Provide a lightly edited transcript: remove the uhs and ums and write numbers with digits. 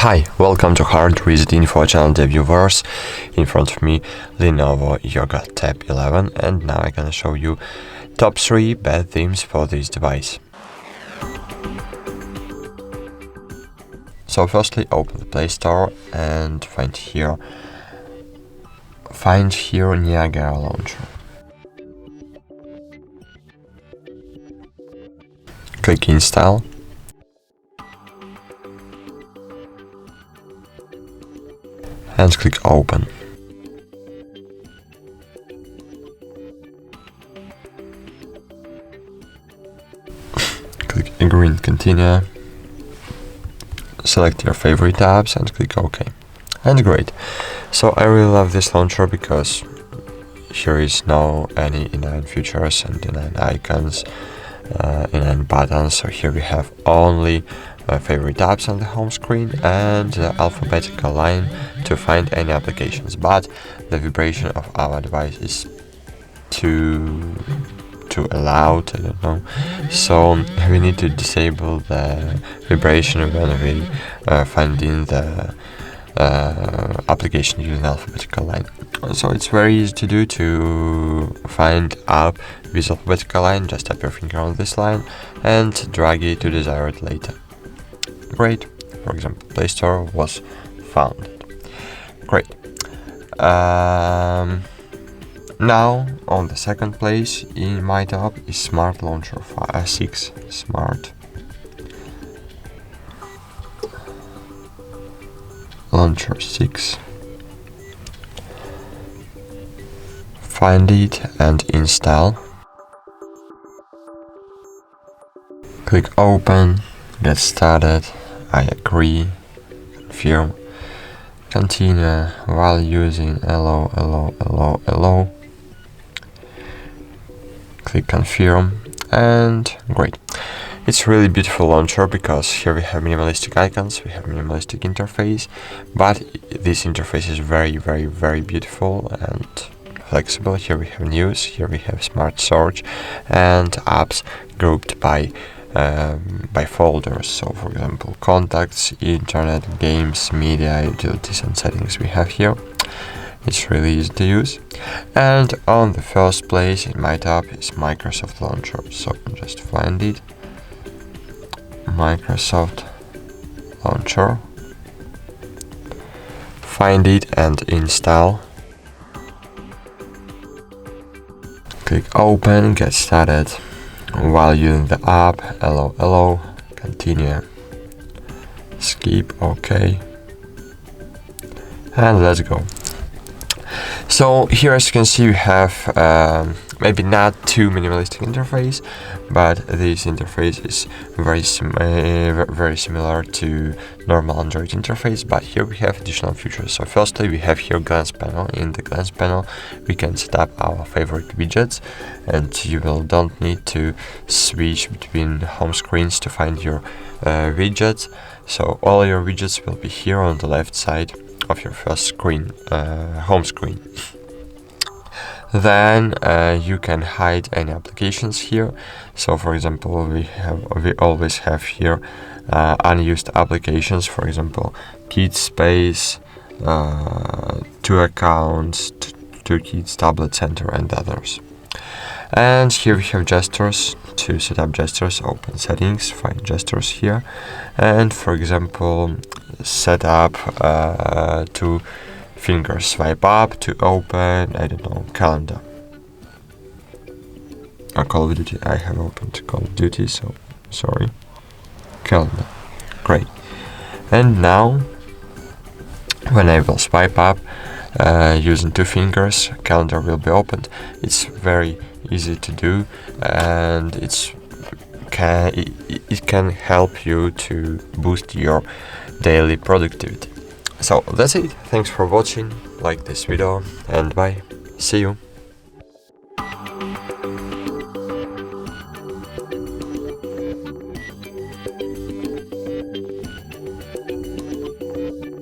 Hi, welcome to HardReset.Info channel, dear viewers. In front of me, LENOVO Yoga Tab11, and now I'm gonna show you top 3 bad themes for this device. So firstly, open the Play Store and find here Niagara launcher. Click Install. And click Open. Click Agree and Continue. Select your favorite tabs and click OK. And great. So I really love this launcher because here is no any inline features and inline icons, inline buttons. So here we have only favorite tabs on the home screen and the alphabetical line to find any applications, but the vibration of our device is too loud, I don't know, so we need to disable the vibration when we find in the application using alphabetical line. So it's very easy to do, to find app with alphabetical line. Just tap your finger on this line and drag it to desired later. Great. For example, Play Store was found. Great. Now on the second place in my top is Smart Launcher 6. Smart Launcher 6. Find it and install. Click Open. Get started. I agree. Confirm. Continue while using allow. Click Confirm and great. It's really beautiful launcher because here we have minimalistic icons, we have minimalistic interface, but this interface is very beautiful and flexible. Here we have news, here we have smart search and apps grouped by folders. So for example, contacts, internet, games, media, utilities and settings we have here. It's really easy to use. And on the first place in my top is Microsoft Launcher. So just find it. Microsoft Launcher. Find it and install. Click Open, get started. While using the app, allow, continue, skip, OK, and let's go. So here, as you can see, we have maybe not too minimalistic interface, but this interface is very similar to normal Android interface, but here we have additional features. So firstly, we have here glance panel. In the glance panel, we can set up our favorite widgets, and you don't need to switch between home screens to find your widgets. So all your widgets will be here on the left side of your first screen, home screen. Then you can hide any applications here. So for example, we always have here unused applications. For example, Kids Space, 2 accounts, 2 Kids, Tablet Center, and others. And here we have gestures. To set up gestures, open settings, find gestures here, and for example, set up 2 fingers swipe up to open, I don't know, calendar or Call of Duty. I have opened Call of Duty, so sorry. Calendar. Great. And now when I will swipe up using 2 fingers, calendar will be opened. It's very easy to do, and it can help you to boost your daily productivity. So that's it. Thanks for watching. Like this video and bye. See you.